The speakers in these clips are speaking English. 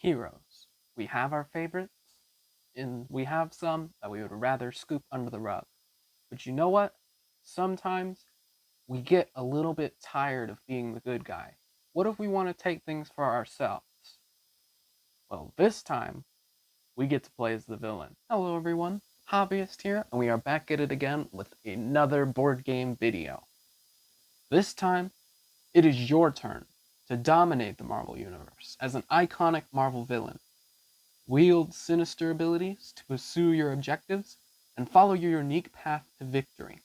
Heroes. We have our favorites, and we have some that we would rather scoop under the rug. But you know what? Sometimes we get a little bit tired of being the good guy. What if we want to take things for ourselves? Well, this time, we get to play as the villain. Hello everyone, Hobbyist here, and we are back at it again with another board game video. This time, it is your turn to dominate the Marvel Universe as an iconic Marvel villain. Wield sinister abilities to pursue your objectives and follow your unique path to victory.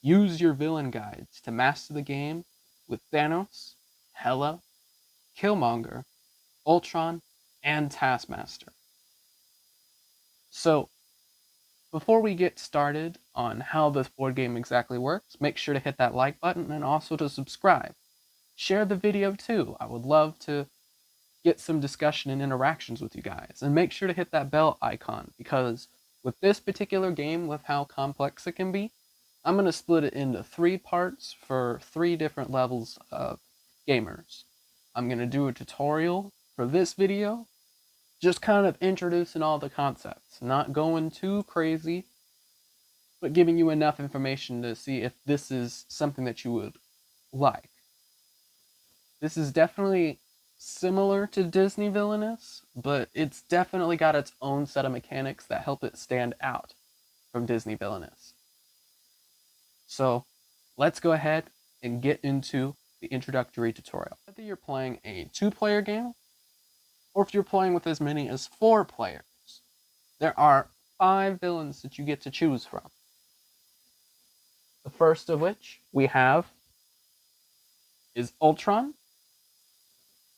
Use your villain guides to master the game with Thanos, Hela, Killmonger, Ultron, and Taskmaster. So, before we get started on how this board game exactly works, make sure to hit that like button and also to subscribe. Share the video too. I would love to get some discussion and interactions with you guys. And make sure to hit that bell icon, because with this particular game, with how complex it can be, I'm going to split it into 3 parts for 3 different levels of gamers. I'm going to do a tutorial for this video, just kind of introducing all the concepts, not going too crazy, but giving you enough information to see if this is something that you would like. This is definitely similar to Disney Villainous, but it's definitely got its own set of mechanics that help it stand out from Disney Villainous. So let's go ahead and get into the introductory tutorial. Whether you're playing a 2-player game, or if you're playing with as many as 4 players, there are 5 villains that you get to choose from. The first of which we have is Ultron.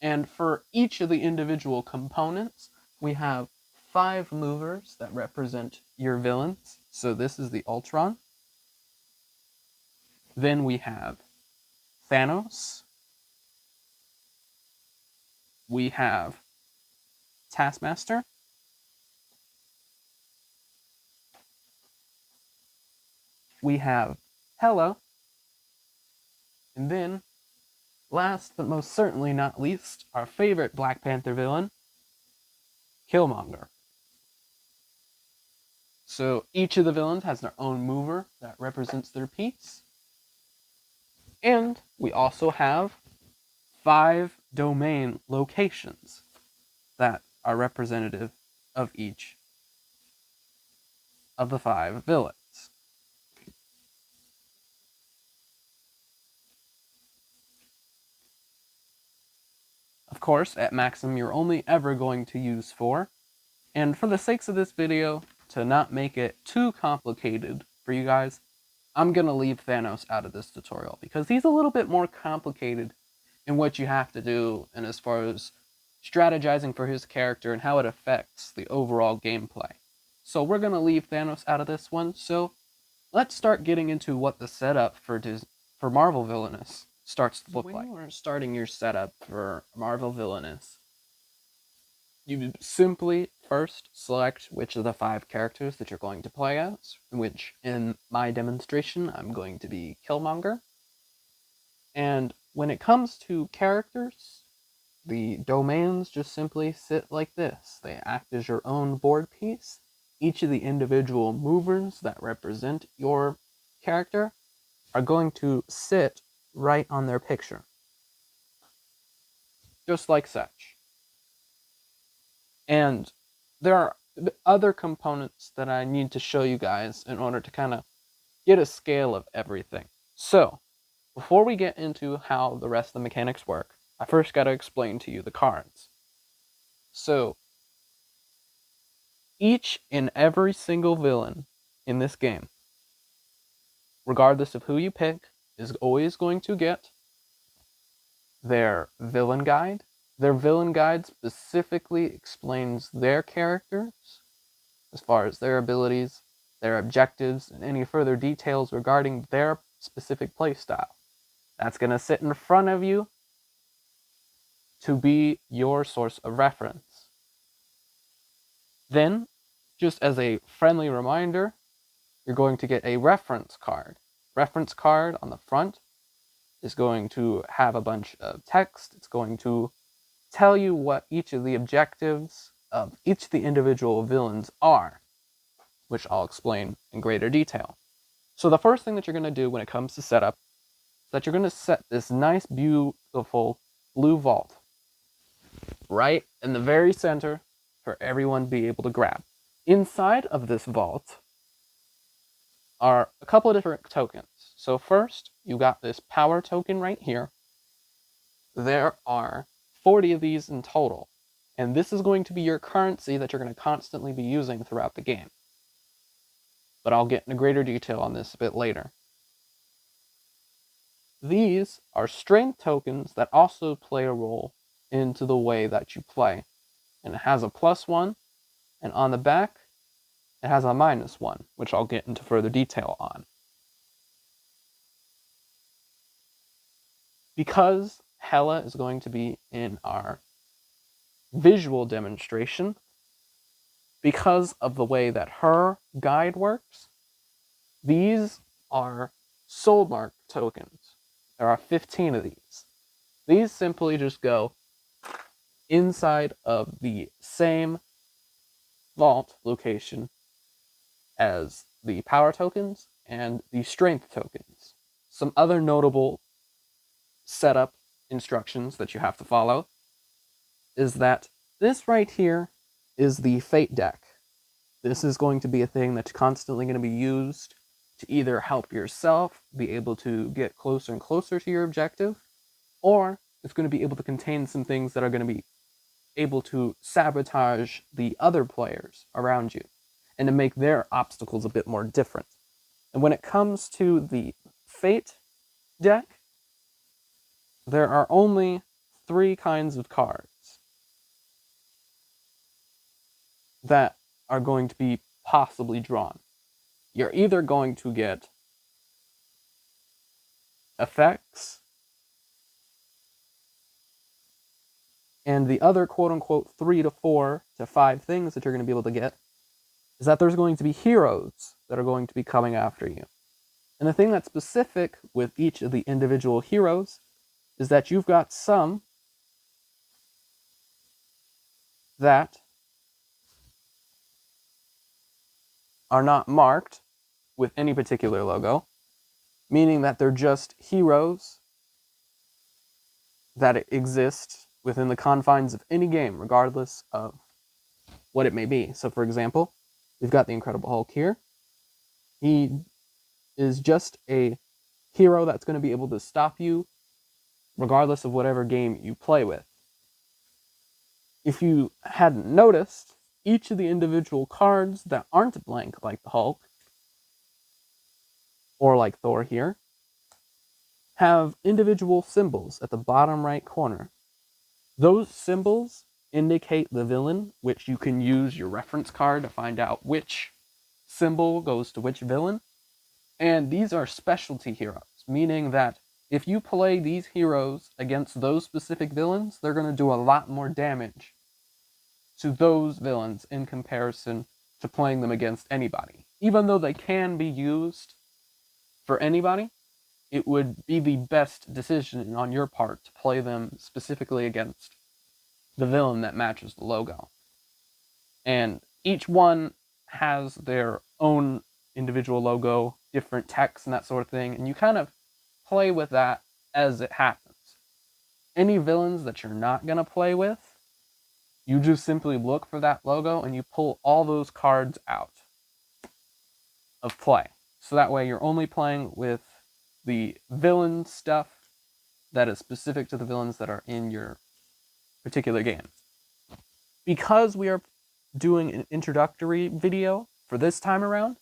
And for each of the individual components, we have 5 movers that represent your villains. So this is the Ultron. Then we have Thanos. We have Taskmaster. We have Hela. And then, last but most certainly not least, our favorite Black Panther villain, Killmonger. So each of the villains has their own mover that represents their piece. And we also have 5 domain locations that are representative of each of the 5 villains. Of course, at maximum, you're only ever going to use 4. And for the sakes of this video, to not make it too complicated for you guys, I'm going to leave Thanos out of this tutorial, because he's a little bit more complicated in what you have to do, and as far as strategizing for his character and how it affects the overall gameplay. So we're going to leave Thanos out of this one, so let's start getting into what the setup for Marvel Villainous starts to look like. When you are starting your setup for Marvel Villainous, you simply first select which of the 5 characters that you're going to play as, which in my demonstration I'm going to be Killmonger. And when it comes to characters, the domains just simply sit like this. They act as your own board piece. Each of the individual movers that represent your character are going to sit right on their picture, just like such. And there are other components that I need to show you guys in order to kind of get a scale of everything. So, before we get into how the rest of the mechanics work, I first got to explain to you the cards. So, each and every single villain in this game, regardless of who you pick, is always going to get their villain guide. Their villain guide specifically explains their characters, as far as their abilities, their objectives, and any further details regarding their specific playstyle. That's going to sit in front of you to be your source of reference. Then, just as a friendly reminder, you're going to get a reference card. Reference card on the front is going to have a bunch of text. It's going to tell you what each of the objectives of each of the individual villains are, which I'll explain in greater detail. So the first thing that you're going to do when it comes to setup is that you're going to set this nice, beautiful blue vault right in the very center for everyone to be able to grab. Inside of this vault are a couple of different tokens. So first, you got this power token right here. There are 40 of these in total, and this is going to be your currency that you're going to constantly be using throughout the game. But I'll get into greater detail on this a bit later. These are strength tokens that also play a role into the way that you play. And it has a +1, and on the back, it has a -1, which I'll get into further detail on. Because Hela is going to be in our visual demonstration, because of the way that her guide works, these are soul mark tokens. There are 15 of these. These simply just go inside of the same vault location as the power tokens and the strength tokens. Some other notable setup instructions that you have to follow is that this right here is the fate deck. This is going to be a thing that's constantly going to be used to either help yourself be able to get closer and closer to your objective, or it's going to be able to contain some things that are going to be able to sabotage the other players around you and to make their obstacles a bit more different. And when it comes to the fate deck, there are only 3 kinds of cards that are going to be possibly drawn. You're either going to get effects, and the other quote-unquote 3 to 4 to 5 things that you're going to be able to get is that there's going to be heroes that are going to be coming after you. And the thing that's specific with each of the individual heroes is that you've got some that are not marked with any particular logo, meaning that they're just heroes that exist within the confines of any game, regardless of what it may be. So, for example, we've got the Incredible Hulk here. He is just a hero that's going to be able to stop you regardless of whatever game you play with. If you hadn't noticed, each of the individual cards that aren't blank like the Hulk, or like Thor here, have individual symbols at the bottom right corner. Those symbols indicate the villain, which you can use your reference card to find out which symbol goes to which villain. And these are specialty heroes, meaning that if you play these heroes against those specific villains, they're going to do a lot more damage to those villains in comparison to playing them against anybody. Even though they can be used for anybody, it would be the best decision on your part to play them specifically against the villain that matches the logo. And each one has their own individual logo, different text and that sort of thing, and you kind of play with that as it happens. Any villains that you're not going to play with, you just simply look for that logo and you pull all those cards out of play. So that way you're only playing with the villain stuff that is specific to the villains that are in your particular game. Because we are doing an introductory video for this time around,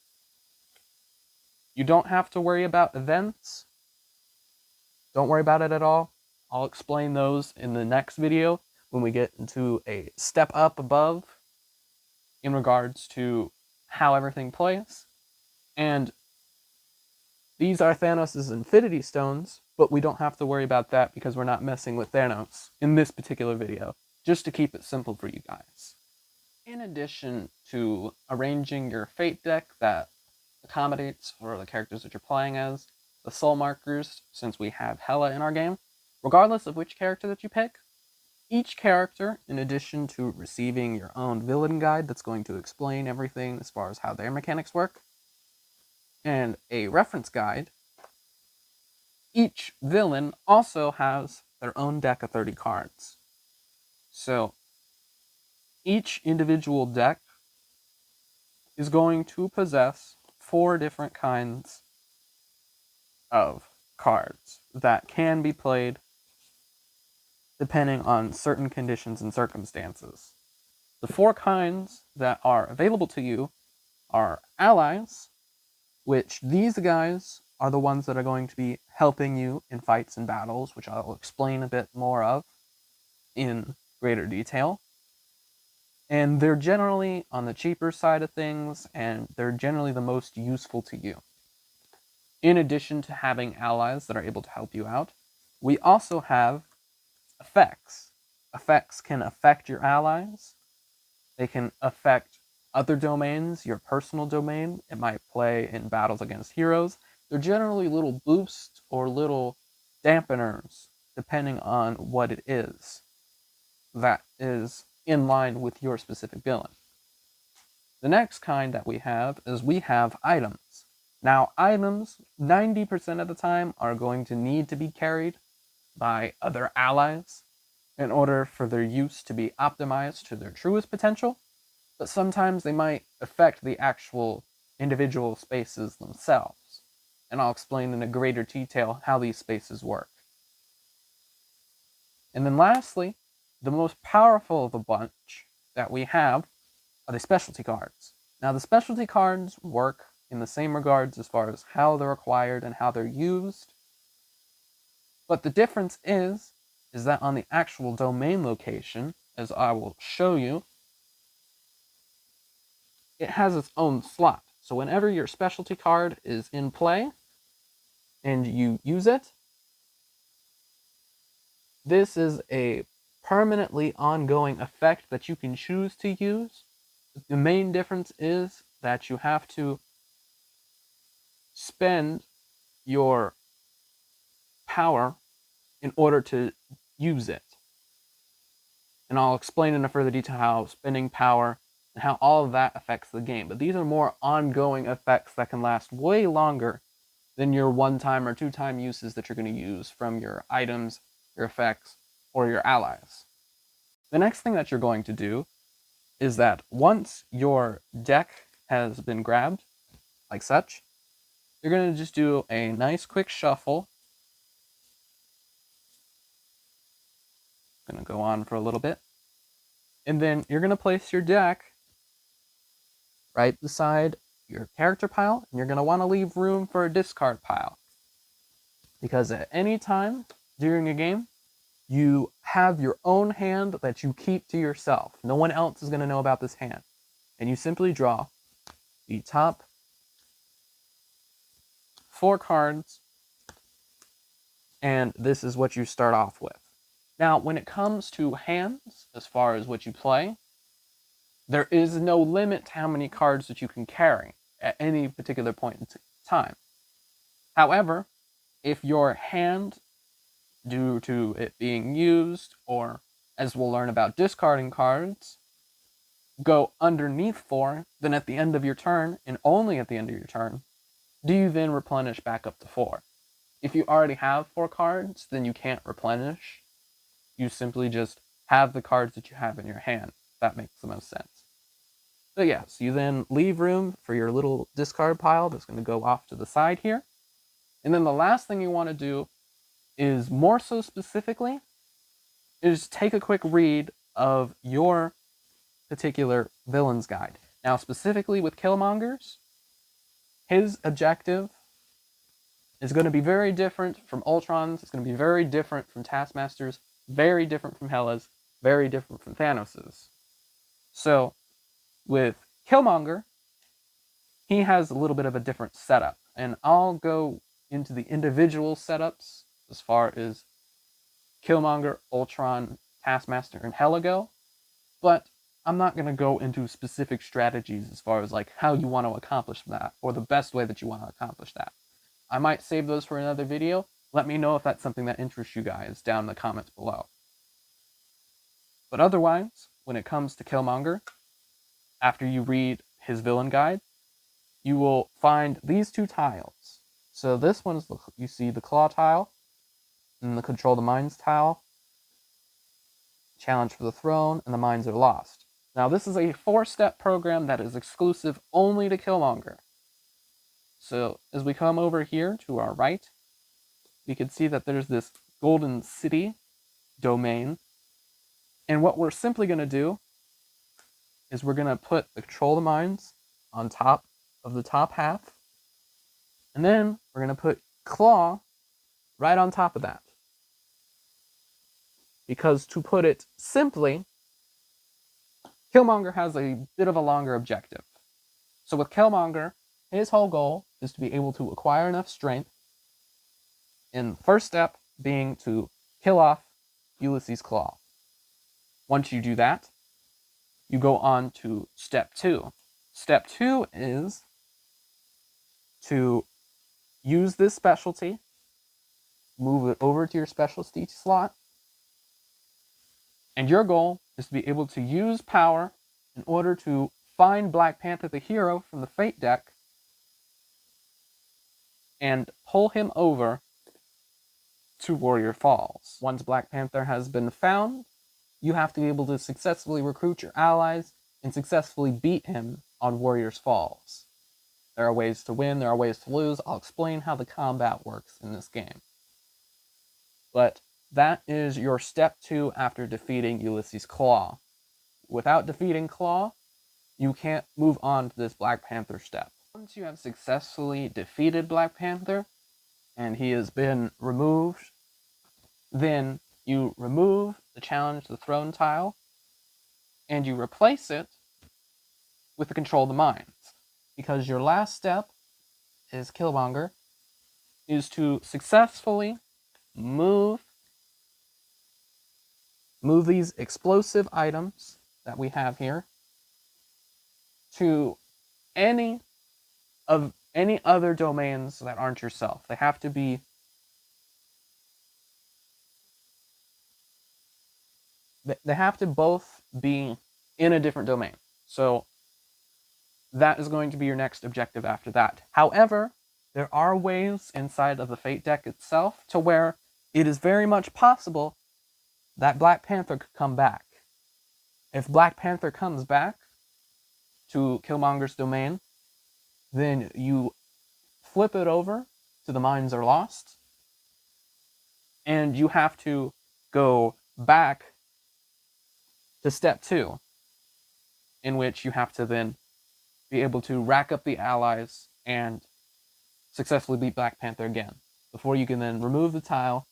you don't have to worry about events. Don't worry about it at all. I'll explain those in the next video when we get into a step up above in regards to how everything plays. And these are Thanos' Infinity Stones, but we don't have to worry about that because we're not messing with Thanos in this particular video, just to keep it simple for you guys. In addition to arranging your fate deck that accommodates for the characters that you're playing as, the soul markers, since we have Hela in our game, regardless of which character that you pick, Each character, in addition to receiving your own villain guide that's going to explain everything as far as how their mechanics work, and a reference guide, each villain also has their own deck of 30 cards. So each individual deck is going to possess 4 different kinds of cards that can be played depending on certain conditions and circumstances. The 4 kinds that are available to you are allies, which these guys are the ones that are going to be helping you in fights and battles, which I'll explain a bit more of in greater detail. And they're generally on the cheaper side of things, and they're generally the most useful to you. In addition to having allies that are able to help you out, we also have effects. Effects can affect your allies. They can affect other domains, your personal domain. It might play in battles against heroes. They're generally little boosts or little dampeners, depending on what it is that is in line with your specific villain. The next kind that we have is we have items. Now, items, 90% of the time, are going to need to be carried by other allies in order for their use to be optimized to their truest potential, but sometimes they might affect the actual individual spaces themselves, and I'll explain in a greater detail how these spaces work. And then lastly, the most powerful of the bunch that we have are the specialty cards. Now, the specialty cards work in the same regards as far as how they're acquired and how they're used, but the difference is that on the actual domain location, as I will show you, it has its own slot. So whenever your specialty card is in play and you use it, this is a permanently ongoing effect that you can choose to use. The main difference is that you have to spend your power in order to use it. And I'll explain in a further detail how spending power and how all of that affects the game. But these are more ongoing effects that can last way longer than your one-time or two-time uses that you're going to use from your items, your effects, or your allies. The next thing that you're going to do is that once your deck has been grabbed, like such, you're going to just do a nice quick shuffle. Going to go on for a little bit. And then you're going to place your deck right beside your character pile, and you're going to want to leave room for a discard pile. Because at any time during a game, you have your own hand that you keep to yourself. No one else is going to know about this hand. And you simply draw the top 4 cards, and this is what you start off with. Now, when it comes to hands, as far as what you play, there is no limit to how many cards that you can carry at any particular point in time. However, if your hand, due to it being used, or as we'll learn about discarding cards, go underneath 4, then at the end of your turn, and only at the end of your turn, do you then replenish back up to 4. If you already have 4 cards, then you can't replenish. You simply just have the cards that you have in your hand. That makes the most sense. So yes, you then leave room for your little discard pile that's going to go off to the side here. And then the last thing you want to do is, more so specifically, is take a quick read of your particular villain's guide. Now, specifically with Killmonger's, his objective is going to be very different from Ultron's. It's going to be very different from Taskmaster's, very different from Hela's, very different from Thanos's. So, with Killmonger, he has a little bit of a different setup. And I'll go into the individual setups as far as Killmonger, Ultron, Taskmaster, and Hela go. But I'm not going to go into specific strategies as far as like how you want to accomplish that, or the best way that you want to accomplish that. I might save those for another video. Let me know if that's something that interests you guys down in the comments below. But otherwise, when it comes to Killmonger, after you read his villain guide, you will find these two tiles. So this one is, you see the claw tile, and the control the minds tile, challenge for the throne, and the minds are lost. Now this is a 4-step program that is exclusive only to Killmonger. So as we come over here to our right, we can see that there's this Golden City domain. And what we're simply going to do is we're going to put the control the minds on top of the top half. And then we're going to put claw right on top of that. Because to put it simply, Killmonger has a bit of a longer objective. So with Killmonger, his whole goal is to be able to acquire enough strength, and the first step being to kill off Ulysses' Claw. Once you do that, you go on to step 2. Step 2 is to use this specialty, move it over to your specialty slot, and your goal is to be able to use power in order to find Black Panther the hero from the Fate deck and pull him over to Warrior Falls. Once Black Panther has been found, you have to be able to successfully recruit your allies and successfully beat him on Warriors Falls. There are ways to win, there are ways to lose. I'll explain how the combat works in this game. But that is your step 2 after defeating Ulysses' Claw. Without defeating Claw, you can't move on to this Black Panther step. Once you have successfully defeated Black Panther, and he has been removed, then you remove the challenge the throne tile, and you replace it with the control the minds. Because your last step is Killmonger, is to successfully move these explosive items that we have here to any other domains that aren't yourself. They have to be they have to both be in a different domain. So that is going to be your next objective after that. However, there are ways inside of the Fate deck itself to where it is very much possible that Black Panther could come back. If Black Panther comes back to Killmonger's domain, then you flip it over to the Minds Are Lost, and you have to go back to step 2, in which you have to then be able to rack up the allies and successfully beat Black Panther again, before you can then remove the tile,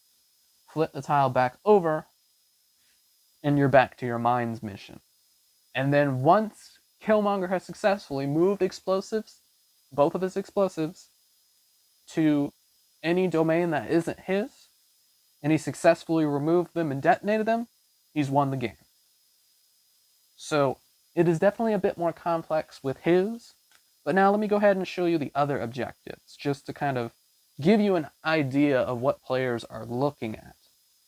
flip the tile back over, and you're back to your Minds mission. And then once Killmonger has successfully moved explosives, both of his explosives, to any domain that isn't his, and he successfully removed them and detonated them, he's won the game. So it is definitely a bit more complex with his, but now let me go ahead and show you the other objectives, just to kind of give you an idea of what players are looking at,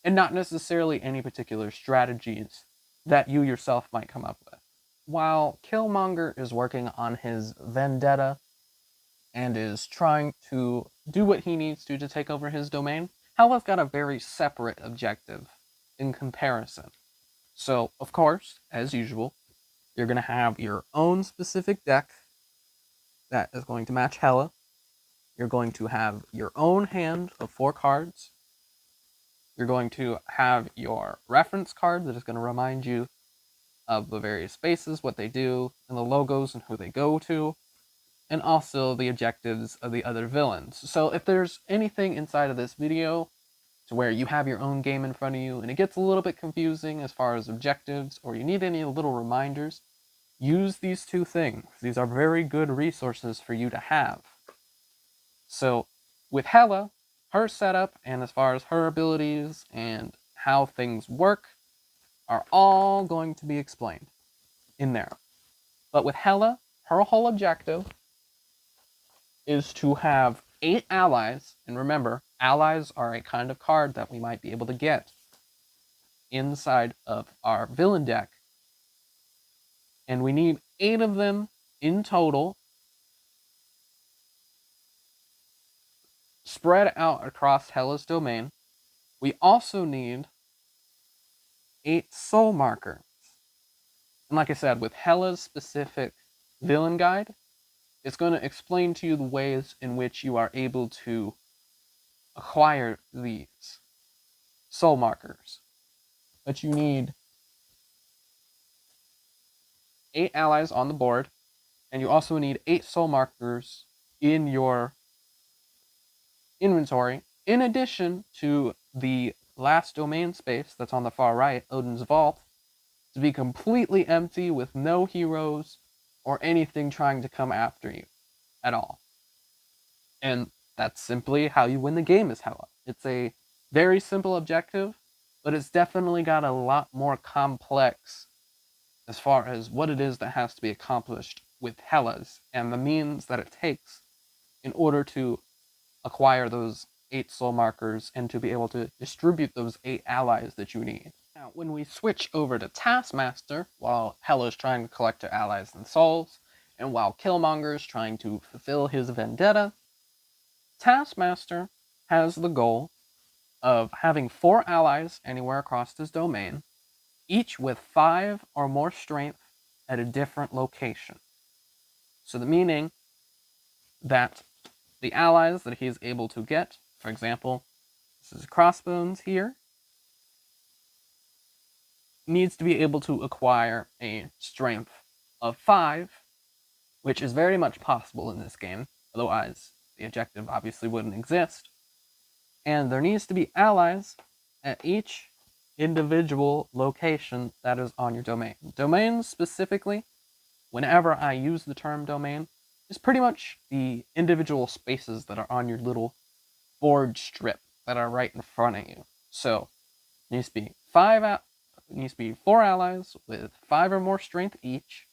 and not necessarily any particular strategies that you yourself might come up with. While Killmonger is working on his vendetta and is trying to do what he needs to take over his domain, Hela's got a very separate objective in comparison. So, of course, as usual, you're going to have your own specific deck that is going to match Hela. You're going to have your own hand of 4 cards. You're going to have your reference card that is going to remind you of the various bases, what they do, and the logos and who they go to, and also the objectives of the other villains. So if there's anything inside of this video to where you have your own game in front of you and it gets a little bit confusing as far as objectives, or you need any little reminders, use these 2 things. These are very good resources for you to have. So with Hela, her setup and as far as her abilities and how things work are all going to be explained in there. But with Hela, her whole objective is to have 8 allies, and remember, allies are a kind of card that we might be able to get. inside of our villain deck. And we need 8 of them in total, spread out across Hela's domain. We also need 8 soul markers. And like I said, with Hela's specific villain guide, it's going to explain to you the ways in which you are able to acquire these soul markers. But you need 8 allies on the board, and you also need 8 soul markers in your inventory, in addition to the last domain space that's on the far right, Odin's Vault, to be completely empty with no heroes or anything trying to come after you at all. And that's simply how you win the game as Hela. It's a very simple objective, but it's definitely got a lot more complex as far as what it is that has to be accomplished with Hela's and the means that it takes in order to acquire those 8 soul markers and to be able to distribute those 8 allies that you need. Now, when we switch over to Taskmaster, while Hela's trying to collect her allies and souls, and while Killmonger's trying to fulfill his vendetta, Taskmaster has the goal of having 4 allies anywhere across his domain, each with 5 or more strength at a different location. So the meaning that the allies that he is able to get, for example, this is Crossbones here, needs to be able to acquire a strength of 5, which is very much possible in this game, otherwise the objective obviously wouldn't exist. And there needs to be allies at each individual location that is on your domain. Domains specifically, whenever I use the term domain, is pretty much the individual spaces that are on your little board strip that are right in front of you. So it needs to be 4 allies with 5 or more strength each,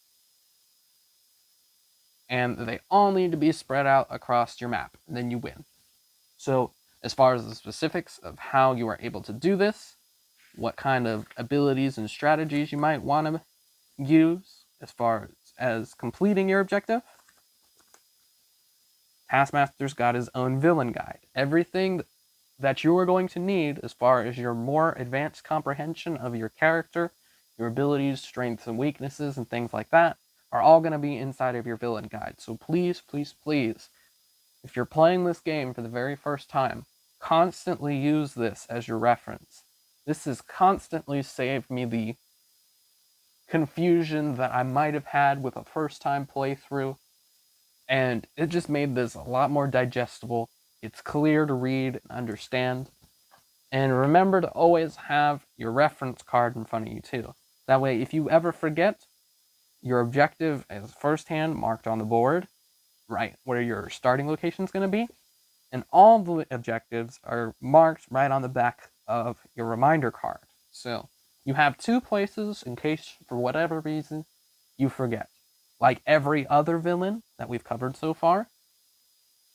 and they all need to be spread out across your map, and then you win. So as far as the specifics of how you are able to do this, what kind of abilities and strategies you might want to use as far as completing your objective, Taskmaster's got his own villain guide. Everything that you are going to need as far as your more advanced comprehension of your character, your abilities, strengths, and weaknesses, and things like that, are all going to be inside of your villain guide. So please, please, please, if you're playing this game for the very first time, constantly use this as your reference. This has constantly saved me the confusion that I might have had with a first-time playthrough, and it just made this a lot more digestible. It's clear to read and understand. And remember to always have your reference card in front of you too. That way, if you ever forget, your objective is firsthand marked on the board, right where your starting location is going to be, and all the objectives are marked right on the back of your reminder card. So you have 2 places in case, for whatever reason, you forget. Like every other villain that we've covered so far,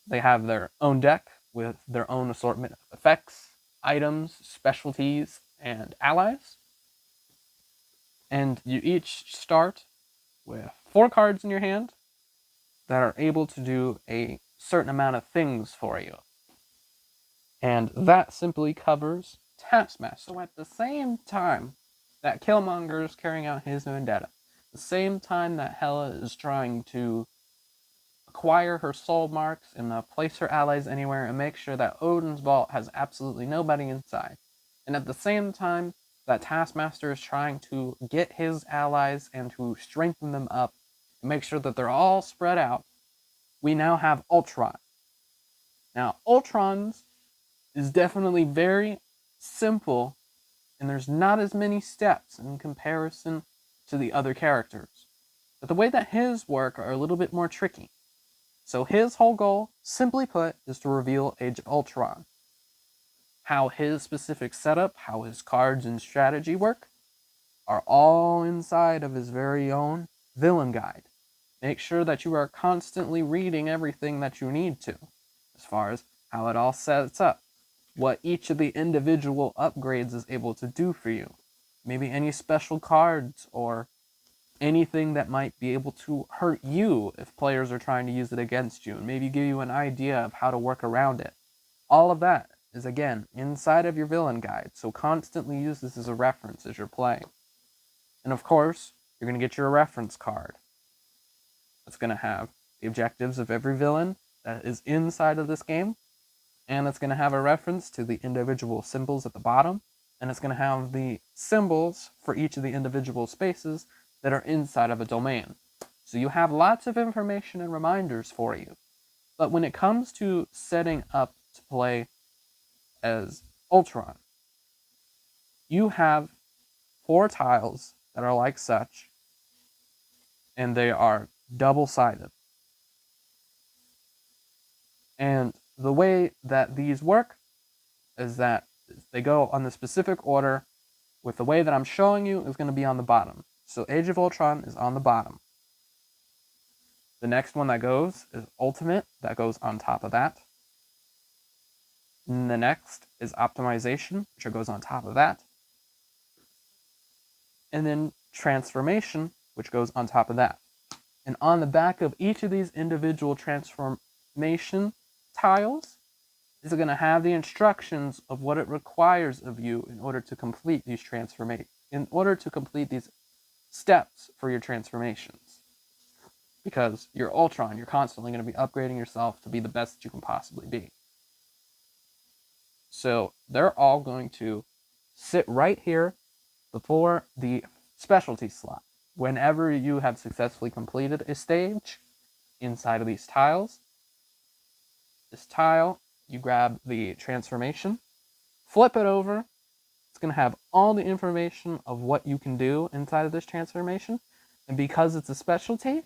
they have their own deck with their own assortment of effects, items, specialties, and allies. And you each start with 4 cards in your hand that are able to do a certain amount of things for you. And that simply covers Taskmaster. So at the same time that Killmonger is carrying out his vendetta, the same time that Hela is trying to acquire her soul marks and place her allies anywhere and make sure that Odin's Vault has absolutely nobody inside, and at the same time that Taskmaster is trying to get his allies and to strengthen them up and make sure that they're all spread out, we now have Ultron. Now, Ultron's is definitely very simple, and there's not as many steps in comparison to the other characters. But the way that his work are a little bit more tricky. So his whole goal, simply put, is to reveal Age of Ultron. How his specific setup, how his cards and strategy work, are all inside of his very own villain guide. Make sure that you are constantly reading everything that you need to, as far as how it all sets up, what each of the individual upgrades is able to do for you, maybe any special cards or anything that might be able to hurt you if players are trying to use it against you, and maybe give you an idea of how to work around it. All of that is, again, inside of your villain guide, so constantly use this as a reference as you're playing. And of course, you're going to get your reference card. It's going to have the objectives of every villain that is inside of this game, and it's going to have a reference to the individual symbols at the bottom, and it's going to have the symbols for each of the individual spaces that are inside of a domain. So you have lots of information and reminders for you. But when it comes to setting up to play as Ultron, you have 4 tiles that are like such, and they are double-sided. And the way that these work is that they go on the specific order, with the way that I'm showing you is going to be on the bottom. So Age of Ultron is on the bottom. The next one that goes is Ultimate, that goes on top of that. And the next is Optimization, which goes on top of that. And then Transformation, which goes on top of that. And on the back of each of these individual transformation tiles is going to have the instructions of what it requires of you in order to complete these steps for your transformations. Because you're Ultron, you're constantly going to be upgrading yourself to be the best that you can possibly be. So they're all going to sit right here before the specialty slot. Whenever you have successfully completed a stage inside of these tiles, this tile, you grab the transformation, flip it over. It's going to have all the information of what you can do inside of this transformation. And because it's a specialty,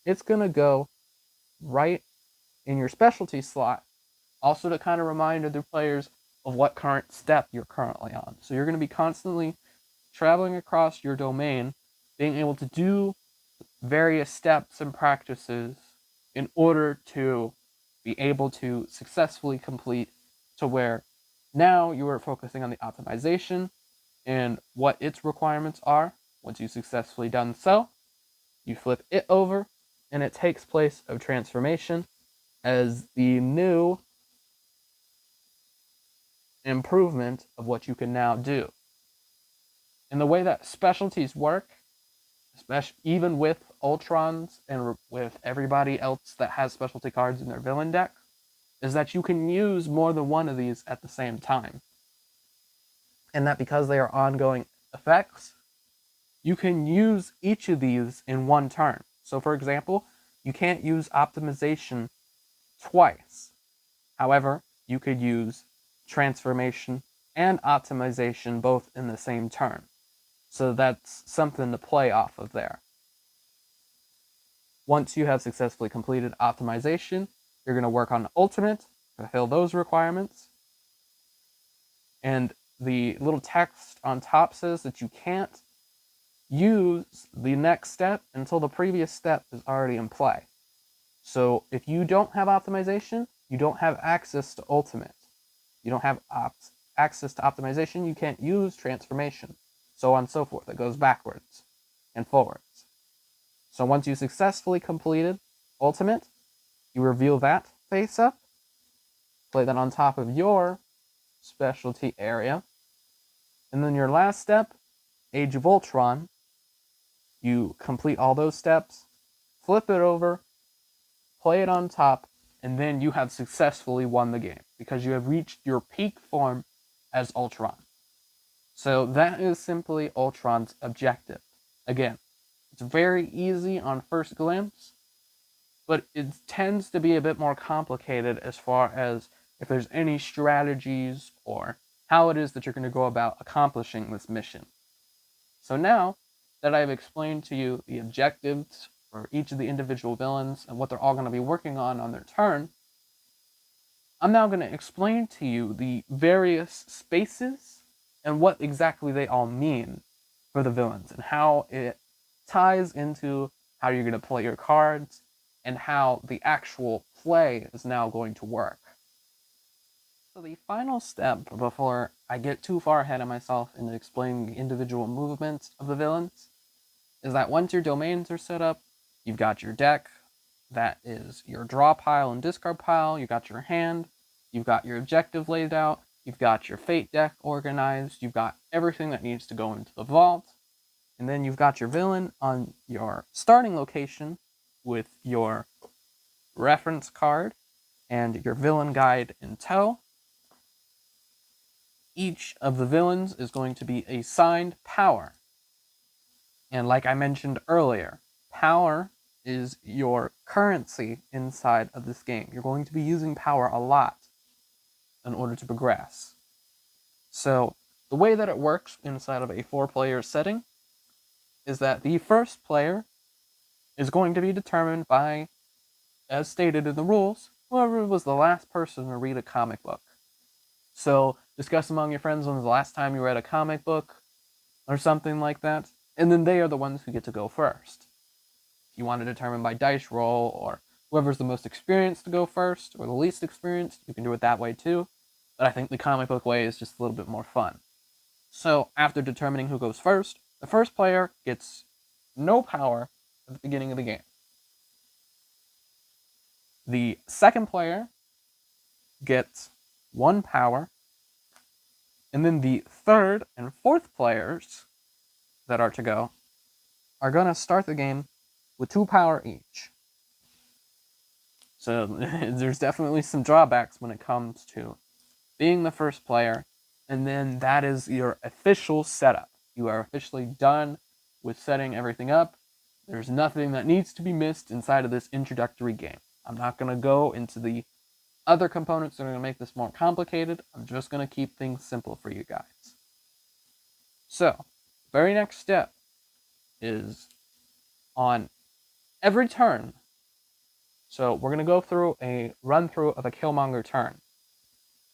it's going to go right in your specialty slot, also to kind of remind other players of what current step you're currently on. So you're going to be constantly traveling across your domain, being able to do various steps and practices in order to be able to successfully complete to where now you are focusing on the optimization and what its requirements are. Once you've successfully done so, you flip it over and it takes place of transformation as the new improvement of what you can now do. And the way that specialties work, especially even with Ultrons and with everybody else that has specialty cards in their villain deck, is that you can use more than one of these at the same time. And that because they are ongoing effects, you can use each of these in one turn. So for example, you can't use optimization twice. However, you could use transformation and optimization both in the same turn. So that's something to play off of there. Once you have successfully completed optimization, you're going to work on ultimate to fulfill those requirements. And the little text on top says that you can't use the next step until the previous step is already in play. So if you don't have optimization, you don't have access to ultimate. You don't have access to optimization, you can't use transformation. So on and so forth. It goes backwards and forwards. So once you successfully completed ultimate, you reveal that face up, play that on top of your specialty area, and then your last step, Age of Ultron, you complete all those steps, flip it over, play it on top, and then you have successfully won the game because you have reached your peak form as Ultron. So that is simply Ultron's objective. Again, it's very easy on first glimpse, but it tends to be a bit more complicated as far as if there's any strategies or how it is that you're going to go about accomplishing this mission. So now that I've explained to you the objectives for each of the individual villains and what they're all going to be working on their turn, I'm now going to explain to you the various spaces and what exactly they all mean for the villains and how it ties into how you're going to play your cards and how the actual play is now going to work. So the final step before I get too far ahead of myself in explaining the individual movements of the villains, is that once your domains are set up, you've got your deck, that is your draw pile and discard pile, you got your hand, you've got your objective laid out, you've got your fate deck organized, you've got everything that needs to go into the vault, and then you've got your villain on your starting location with your reference card and your villain guide in tow. Each of the villains is going to be assigned power. And like I mentioned earlier, power is your currency inside of this game. You're going to be using power a lot in order to progress. So the way that it works inside of a 4-player setting is that the first player is going to be determined by, as stated in the rules, whoever was the last person to read a comic book. So discuss among your friends when was the last time you read a comic book or something like that, and then they are the ones who get to go first. If you want to determine by dice roll, or whoever's the most experienced to go first, or the least experienced, you can do it that way too, but I think the comic book way is just a little bit more fun. So after determining who goes first, the first player gets no power at the beginning of the game. The second player gets 1 power, and then the third and fourth players that are to go are going to start the game with 2 power each. So there's definitely some drawbacks when it comes to being the first player, and then that is your official setup. You are officially done with setting everything up. There's nothing that needs to be missed inside of this introductory game. I'm not going to go into the other components that are going to make this more complicated. I'm just going to keep things simple for you guys. So, very next step is on every turn. So we're going to go through a run-through of a Killmonger turn.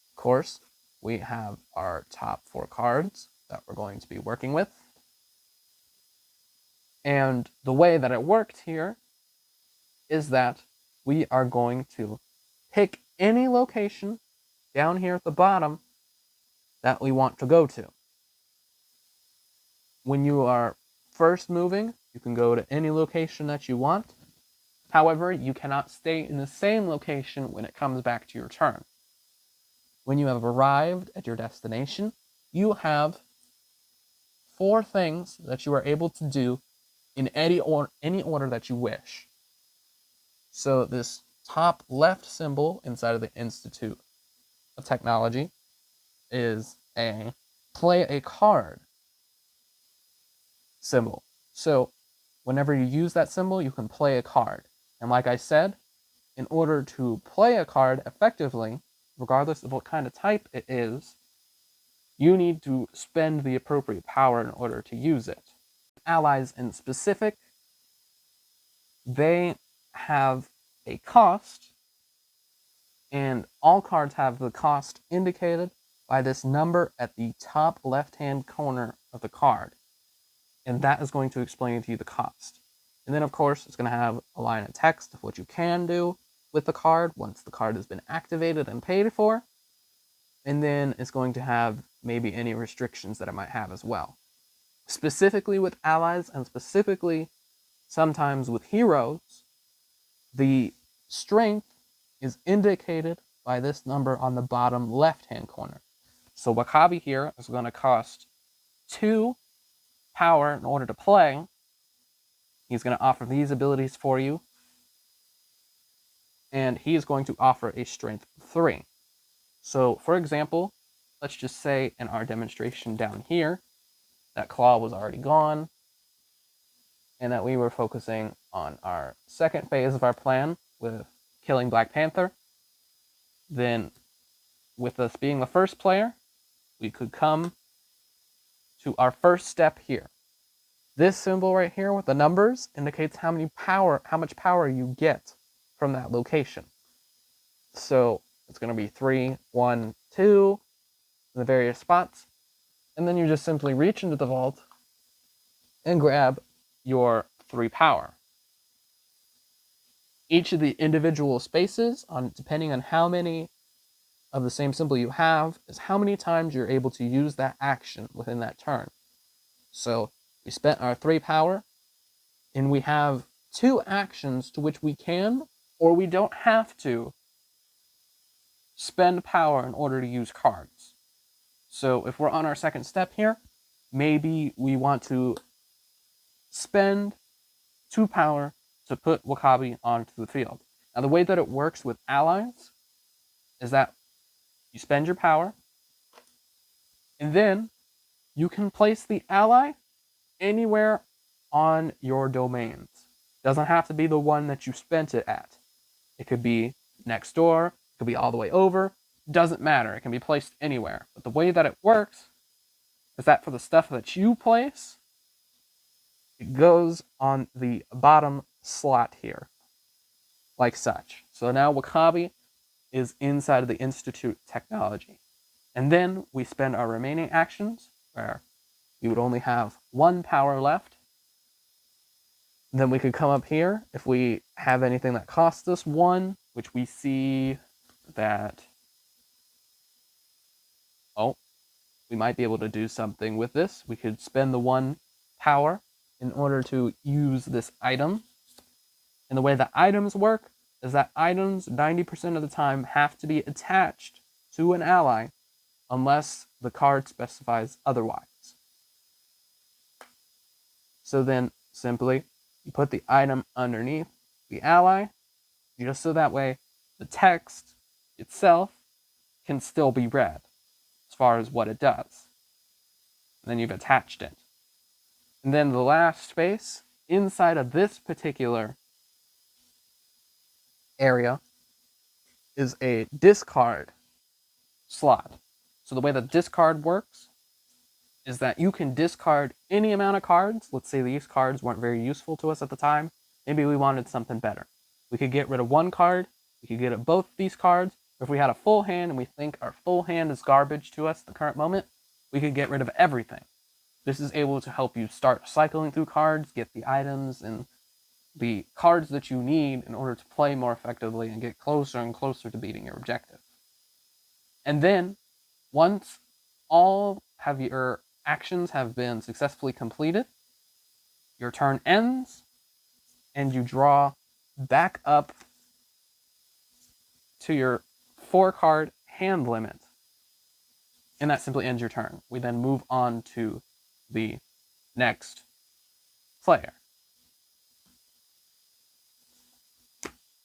Of course, we have our top 4 cards that we're going to be working with. And the way that it worked here is that we are going to pick any location down here at the bottom that we want to go to. When you are first moving, you can go to any location that you want. However, you cannot stay in the same location when it comes back to your turn. When you have arrived at your destination, you have 4 things that you are able to do in any order that you wish. So this top left symbol inside of the Institute of Technology is a play a card symbol. So whenever you use that symbol, you can play a card. And like I said, in order to play a card effectively, regardless of what kind of type it is, you need to spend the appropriate power in order to use it. Allies in specific, they have a cost, and all cards have the cost indicated by this number at the top left-hand corner of the card. And that is going to explain to you the cost. And then, of course, it's going to have a line of text of what you can do with the card once the card has been activated and paid for. And then it's going to have maybe any restrictions that it might have as well. Specifically with allies, and specifically sometimes with heroes, the strength is indicated by this number on the bottom left-hand corner. So Wakabi here is going to cost 2 power in order to play. He's going to offer these abilities for you. And he is going to offer a strength 3. So, for example, let's just say in our demonstration down here, that claw was already gone, and that we were focusing on our second phase of our plan with killing Black Panther. Then, with us being the first player, we could come to our first step here. This symbol right here with the numbers indicates how much power you get from that location. So it's going to be 3, 1, 2 in the various spots. And then you just simply reach into the vault and grab your 3 power. Each of the individual spaces, depending on how many of the same symbol you have is how many times you're able to use that action within that turn. So we spent our 3 power, and we have 2 actions to which we can, or we don't have to, spend power in order to use cards. So if we're on our second step here, maybe we want to spend 2 power to put Wakabi onto the field. Now the way that it works with allies is that you spend your power, and then you can place the ally anywhere on your domains. Doesn't have to be the one that you spent it at. It could be next door, it could be all the way over, doesn't matter. It can be placed anywhere. But the way that it works is that for the stuff that you place, it goes on the bottom slot here, like such. So now Wakabi is inside of the Institute technology. And then we spend our remaining actions, where we would only have 1 power left. Then we could come up here if we have anything that costs us 1, which we see that, oh, we might be able to do something with this. We could spend the 1 power in order to use this item. And the way that items work is that items 90% of the time have to be attached to an ally unless the card specifies otherwise. So then simply you put the item underneath the ally, just so that way the text itself can still be read as far as what it does. And then you've attached it. And then the last space inside of this particular area is a discard slot. So the way that discard works is that you can discard any amount of cards. Let's say these cards weren't very useful to us at the time. Maybe we wanted something better. We could get rid of 1 card. We could get rid of both these cards. Or if we had a full hand and we think our full hand is garbage to us at the current moment, we could get rid of everything. This is able to help you start cycling through cards, get the items and the cards that you need in order to play more effectively and get closer and closer to beating your objective. And then, once all of your actions have been successfully completed, your turn ends, and you draw back up to your 4-card hand limit. And that simply ends your turn. We then move on to the next player.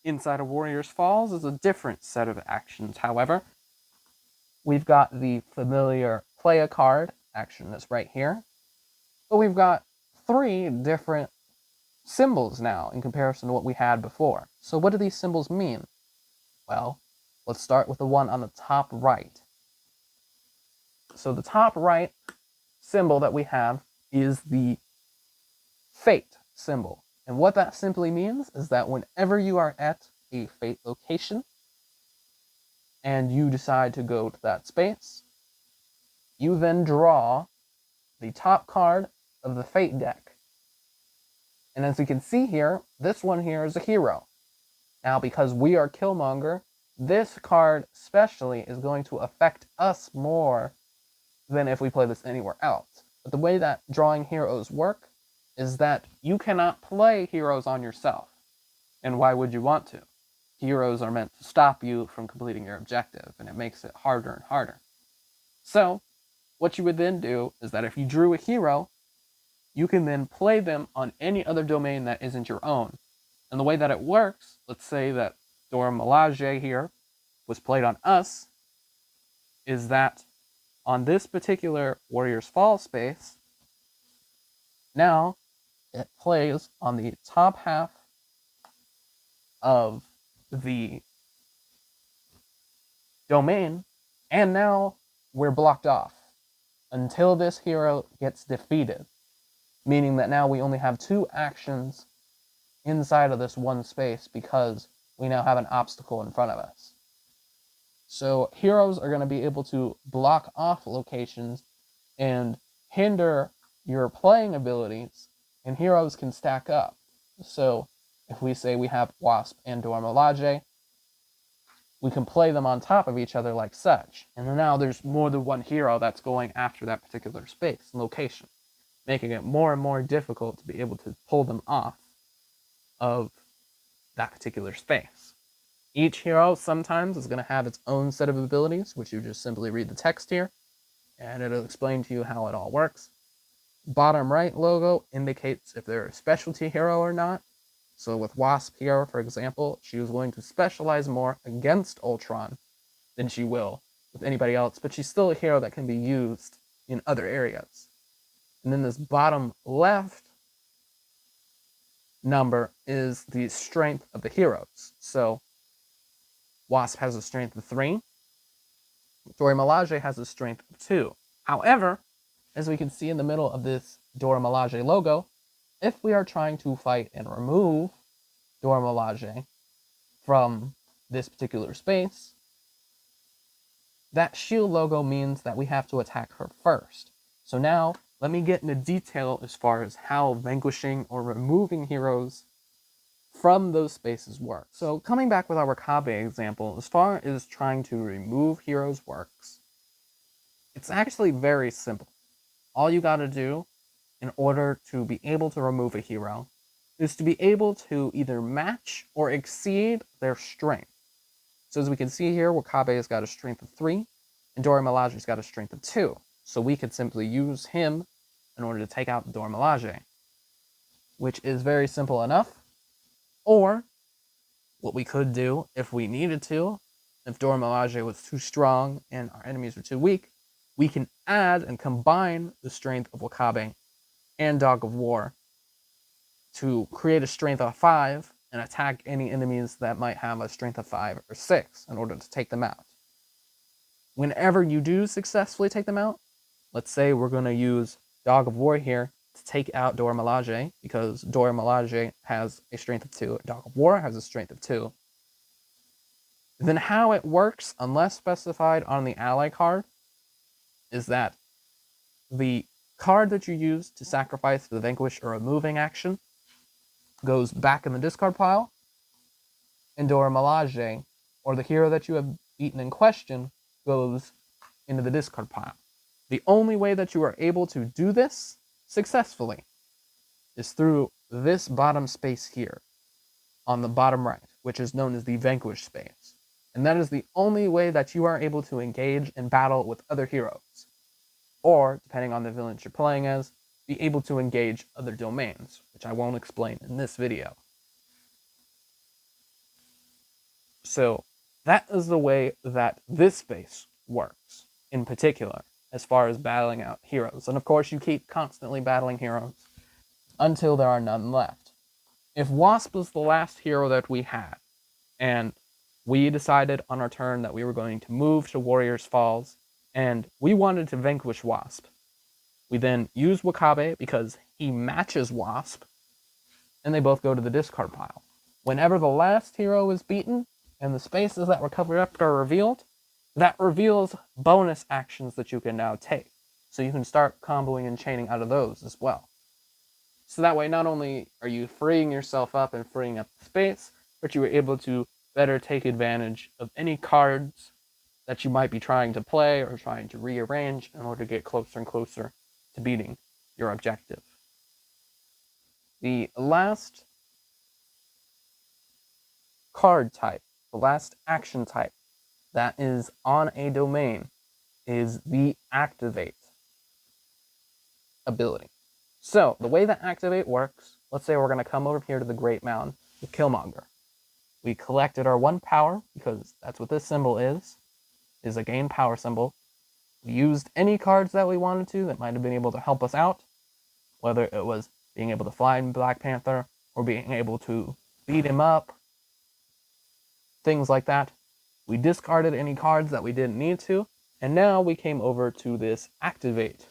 Inside of Warriors Falls is a different set of actions, however. We've got the familiar play a card action that's right here. But we've got 3 different symbols now in comparison to what we had before. So what do these symbols mean? Well, let's start with the one on the top right. So the top right symbol that we have is the fate symbol. And what that simply means is that whenever you are at a fate location and you decide to go to that space, you then draw the top card of the fate deck. And as you can see here, this one here is a hero. Now, because we are Killmonger, this card especially is going to affect us more than if we play this anywhere else. But the way that drawing heroes work is that you cannot play heroes on yourself. And why would you want to? Heroes are meant to stop you from completing your objective, and it makes it harder and harder. So, what you would then do is that if you drew a hero, you can then play them on any other domain that isn't your own. And the way that it works, let's say that Dora Milaje here was played on us, is that on this particular Warriors Fall space, now it plays on the top half of the domain, and now we're blocked off until this hero gets defeated, meaning that now we only have 2 actions inside of this one space because we now have an obstacle in front of us. So heroes are going to be able to block off locations and hinder your playing abilities, and heroes can stack up. So if we say we have Wasp and Dora Milaje, we can play them on top of each other like such. And now there's more than one hero that's going after that particular space and location, making it more and more difficult to be able to pull them off of that particular space. Each hero sometimes is going to have its own set of abilities, which you just simply read the text here, and it'll explain to you how it all works. Bottom right logo indicates if they're a specialty hero or not. So with Wasp here, for example, she was going to specialize more against Ultron than she will with anybody else, but she's still a hero that can be used in other areas. And then this bottom left number is the strength of the heroes. So Wasp has a strength of 3. Dora Milaje has a strength of 2. However, as we can see in the middle of this Dora Milaje logo, if we are trying to fight and remove Dora Milaje from this particular space, that shield logo means that we have to attack her first. So now, let me get into detail as far as how vanquishing or removing heroes from those spaces work. So coming back with our Wakabe example, as far as trying to remove heroes works, it's actually very simple. All you gotta do in order to be able to remove a hero is to be able to either match or exceed their strength. So as we can see here, Wakabe has got a strength of 3, and Dora Milaje's got a strength of 2. So we could simply use him in order to take out Dora Milaje, which is very simple enough. Or, what we could do if we needed to, if Dora Milaje was too strong and our enemies were too weak, we can add and combine the strength of Wakabe and Dog of War to create a strength of 5 and attack any enemies that might have a strength of 5 or 6 in order to take them out. Whenever you do successfully take them out, let's say we're going to use Dog of War here to take out Dora Milaje, because Dora Milaje has a strength of 2, Dog of War has a strength of 2. Then how it works, unless specified on the ally card, is that the card that you use to sacrifice the vanquish or removing action goes back in the discard pile, and Dora Milaje, or the hero that you have beaten in question, goes into the discard pile. The only way that you are able to do this successfully is through this bottom space here on the bottom right, which is known as the vanquish space. And that is the only way that you are able to engage in battle with other heroes, or, depending on the villain you're playing as, be able to engage other domains, which I won't explain in this video. So that is the way that this space works in particular, as far as battling out heroes. And of course, you keep constantly battling heroes until there are none left. If Wasp was the last hero that we had, and we decided on our turn that we were going to move to Warriors Falls, and we wanted to vanquish Wasp, we then use Wakabe because he matches Wasp, and they both go to the discard pile. Whenever the last hero is beaten, and the spaces that were covered up are revealed, that reveals bonus actions that you can now take. So you can start comboing and chaining out of those as well. So that way, not only are you freeing yourself up and freeing up the space, but you are able to better take advantage of any cards that you might be trying to play or trying to rearrange in order to get closer and closer to beating your objective. The last card type, the last action type that is on a domain is the activate ability. So the way that activate works, let's say we're going to come over here to the Great Mound with Killmonger. We collected our 1 power, because that's what this symbol is a gain power symbol. We used any cards that we wanted to that might have been able to help us out, whether it was being able to fly in Black Panther or being able to beat him up, things like that. We discarded any cards that we didn't need to, and now we came over to this activate.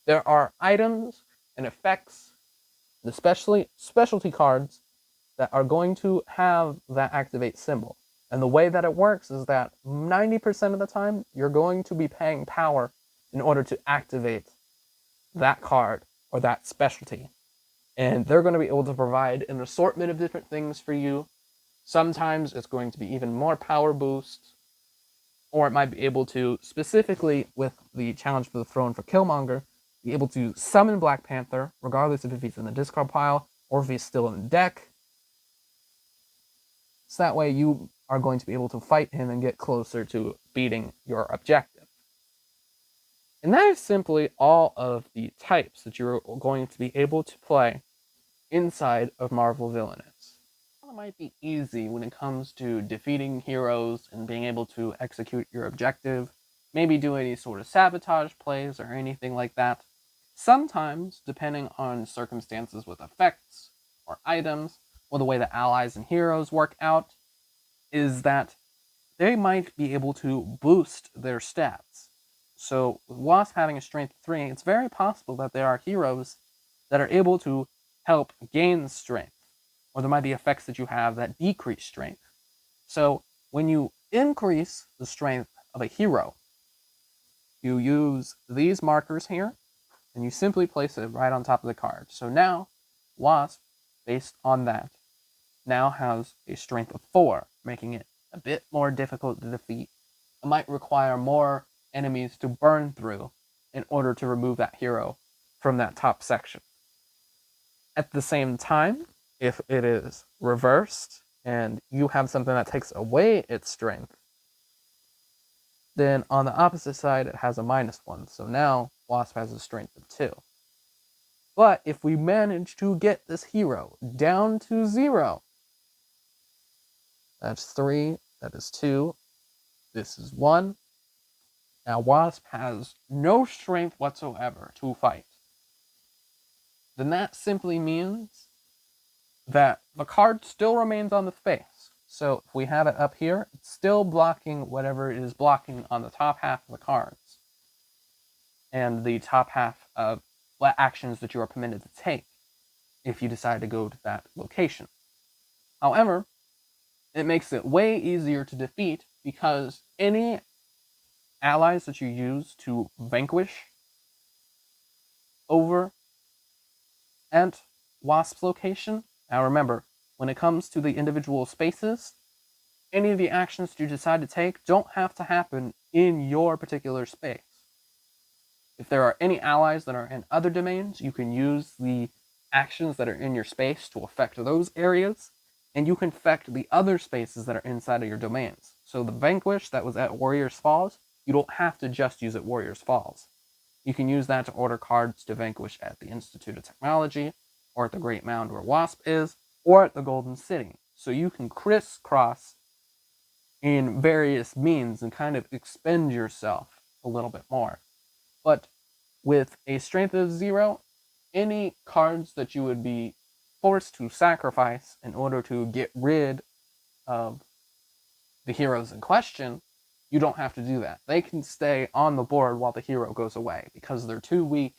There are items and effects, especially specialty cards, that are going to have that activate symbol. And the way that it works is that 90% of the time, you're going to be paying power in order to activate that card or that specialty. And they're going to be able to provide an assortment of different things for you Sometimes it's going to be even more power boost, or it might be able to, specifically with the challenge for the throne for Killmonger, be able to summon Black Panther, regardless of if he's in the discard pile or if he's still in the deck. So that way you are going to be able to fight him and get closer to beating your objective. And that is simply all of the types that you're going to be able to play inside of Marvel Villainous. It might be easy when it comes to defeating heroes and being able to execute your objective, maybe do any sort of sabotage plays or anything like that. Sometimes, depending on circumstances with effects or items, or the way the allies and heroes work out, is that they might be able to boost their stats. So, with Wasp having a strength 3, it's very possible that there are heroes that are able to help gain strength, or there might be effects that you have that decrease strength. So, when you increase the strength of a hero, you use these markers here, and you simply place it right on top of the card. So now, Wasp, based on that, now has a strength of 4, making it a bit more difficult to defeat. It might require more enemies to burn through in order to remove that hero from that top section. At the same time, if it is reversed and you have something that takes away its strength, then on the opposite side it has a -1. So now Wasp has a strength of 2. But if we manage to get this hero down to 0, that's 3, that is 2, this is 1. Now Wasp has no strength whatsoever to fight. Then that simply means that the card still remains on the face. So if we have it up here, it's still blocking whatever it is blocking on the top half of the cards, and the top half of what actions that you are permitted to take if you decide to go to that location. However, it makes it way easier to defeat because any allies that you use to vanquish over at Wasp's location, now remember, when it comes to the individual spaces, any of the actions that you decide to take don't have to happen in your particular space. If there are any allies that are in other domains, you can use the actions that are in your space to affect those areas, and you can affect the other spaces that are inside of your domains. So the Vanquish that was at Warriors Falls, you don't have to just use at Warriors Falls. You can use that to order cards to Vanquish at the Institute of Technology, or at the Great Mound where Wasp is, or at the Golden City. So you can crisscross in various means and kind of expend yourself a little bit more. But with a strength of 0, any cards that you would be forced to sacrifice in order to get rid of the heroes in question, you don't have to do that. They can stay on the board while the hero goes away because they're too weak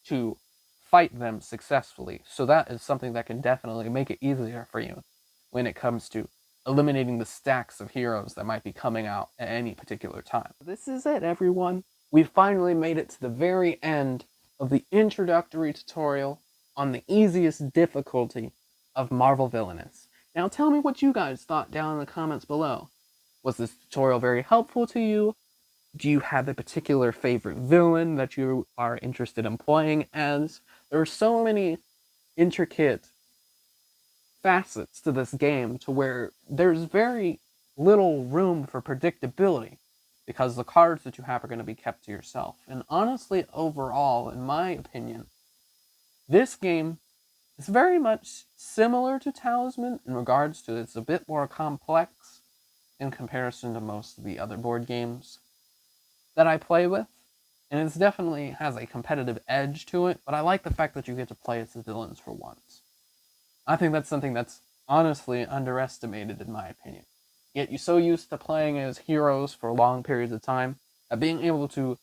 to fight them successfully. So that is something that can definitely make it easier for you when it comes to eliminating the stacks of heroes that might be coming out at any particular time. This is it, everyone. We've finally made it to the very end of the introductory tutorial on the easiest difficulty of Marvel Villainous. Now tell me what you guys thought down in the comments below. Was this tutorial very helpful to you? Do you have a particular favorite villain that you are interested in playing as? There are so many intricate facets to this game to where there's very little room for predictability because the cards that you have are going to be kept to yourself. And honestly, overall, in my opinion, this game is very much similar to Talisman in regards to it's a bit more complex in comparison to most of the other board games that I play with. And it definitely has a competitive edge to it, but I like the fact that you get to play as the villains for once. I think that's something that's honestly underestimated in my opinion. Yet you're so used to playing as heroes for long periods of time that being able to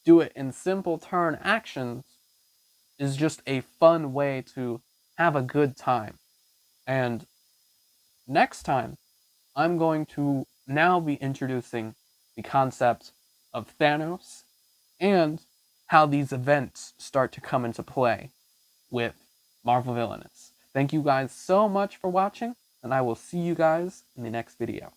do it in simple turn actions is just a fun way to have a good time. And next time, I'm going to now be introducing the concept of Thanos and how these events start to come into play with Marvel Villainous. Thank you guys so much for watching. and I will see you guys in the next video.